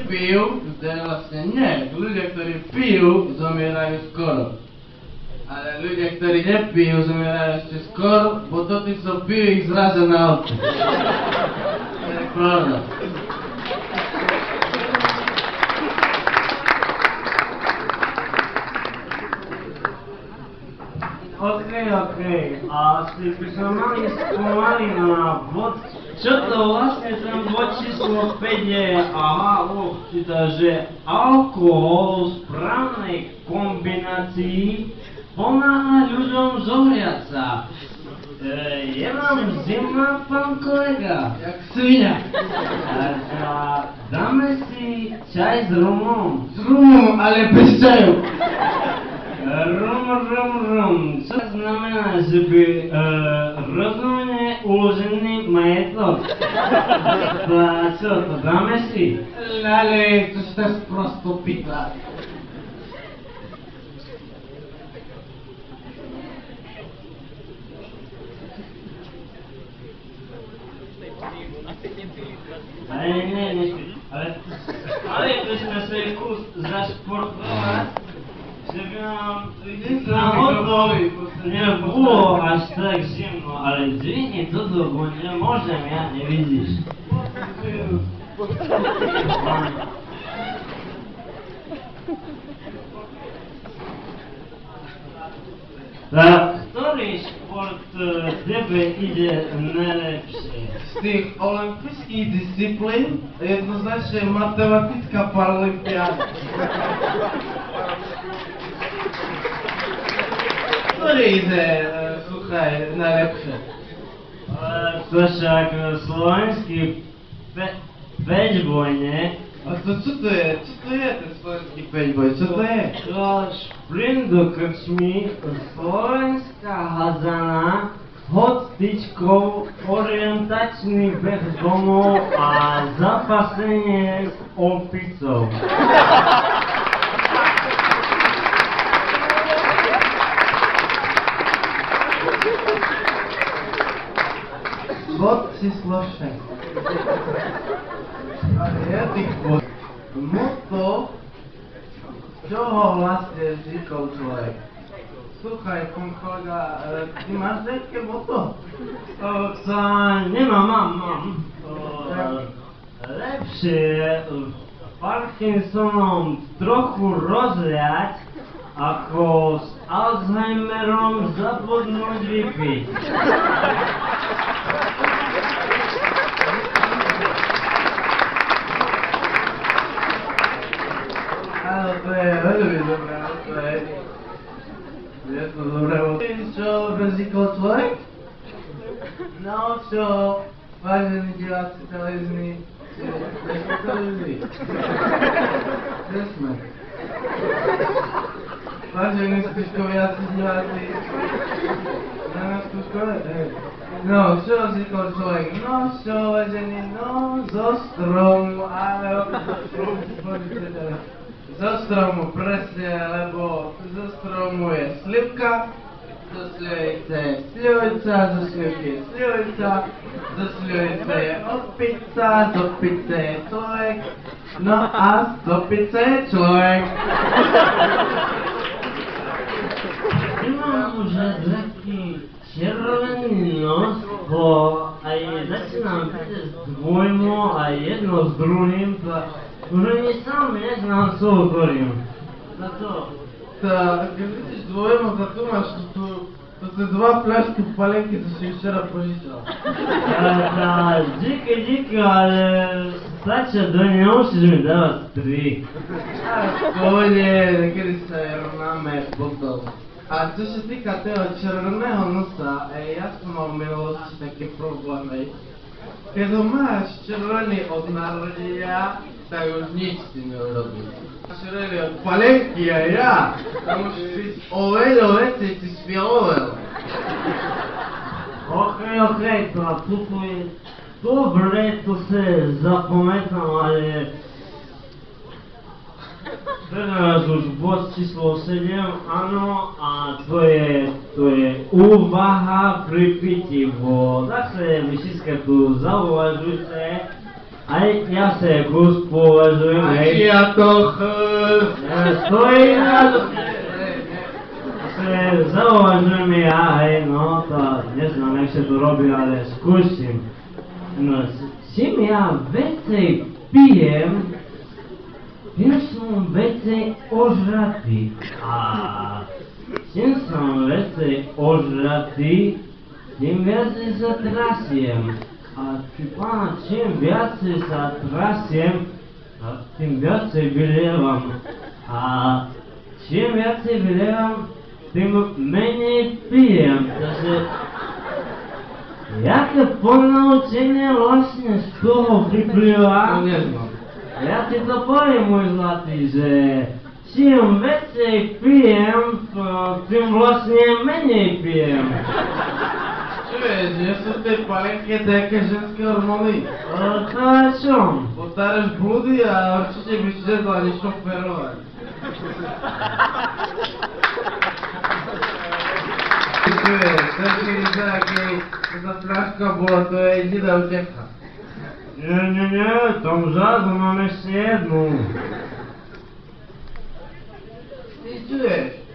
nepijú, teda vlastne nie, ľudia, ktorí pijú, zomierajú skoro. Ale ľudia, ktorí nepijú, zomierajú ešte skoro, bo to tí, co pijú, ich zrazia na oči. To je pravda. Okej, a si by sme mali spomali na bod, čo to vlastne ten bod číslo 5 je, že alkohol v správnej kombinácii pomáha ľuďom zohriať sa. Je vám zima, pán kolega? Jak svinia. Dáme si čaj s rumom. S rumom, ale bez čaju. Rum. Co znamená, že by rozumne uložený majetok? Co to dáme si? Ale to ste prosto pýtali. Ale by sme sa kus zašportovať, že by nám nebolo až tak zimno, ale dvihni toto, bo nemôžem, ja nevidíš. Ktorý šport tebe ide najlepšie? Z tých olympijských disciplín jednoznačne matematická paralympiáda. Ktorý ide, sluchaj, najlepšie? To však slovenský peťboj, nie? A to čo to je? Čo to je ten slovenský peťboj? Čo to je? Šprint do krčmy, slovenská hadzana, hod tyčkov, orientačný beh domov a zapasenie s opicou. Bod číslo 6. Ale je tých bod. Moto, čoho vlastne vznikol človek? Sluchaj, pán kolega, ty máš nejaké moto? Mám. Lepšie Parkinsonom trochu rozliať, ako s Alzheimerom zabudnúť vypiť. Áno, to je veľmi dobré, to je to dobré. Čo vznikol človek? No čo, vážení diváci televízni, kde sme? Vážení skúškoviaci diváci, na skúškové? No, čo vznikol človek? No čo, vážení, no zo stromu, ale zo stromu, presne, lebo zo stromu je slivka, zo slivovice je slivovica, zo slivky je slivovica, zo slivovice je opica, z opice je človek, no a z opice je človek. Imam už taký červený nos, bo aj začínam vidieť dvojmo a jedno s druhým, už ani sám neznám, co hovorím. Za to? Tak, keď vidíš dvojmo, tak tu máš to sú dva fľašky palenky, co si včera požičal. Díky, ale stačia do nej, nemusíš mi dávať 3. Pohode, niekedy sa rovnáme potom. A čo sa týka toho červeného nosa, ja som mal v minulosti také problémy. Keď ho máš červený od narodenia, tak už nič si neurobí. Červený od palenky a ja, tam už si oveľo veci si spielovel. Okej, to a tuto je dobre, to sa zapamätám, ale teraz už bod číslo 7, áno, a to je úvaha pri pití, bo zase vy všetko tu zauvažujte, A ja se kus považujem, hej. Ja to Stojí na to. Se zauvažujem ja, hej, no to neznám, jak se to robí, ale skúsim. No, čím ja vecej pijem, tým som vecej ožratý. A čím som vecej ožratý, tým viacej sa trasiem. A čím viacej sa trasiem, tým viacej vylievam. A čím viacej vylievam, tým menej pijem. Takže jaké ponaučenie vlastne z toho vyplýva? To neznám. Ja ti to poviem, môj zlatý, že čím viacej pijem, tým vlastne menej pijem. Čuješ, nie sú v tej palienke také ženské hormóny? To je čom? Postaráš blúdy a určite by si nezla nič šoferovať. Čuješ, taký nejaký, tá strážka bola, to je jediná utecha. Nie, tam vzadu mám ešte jednu. Ty čuješ?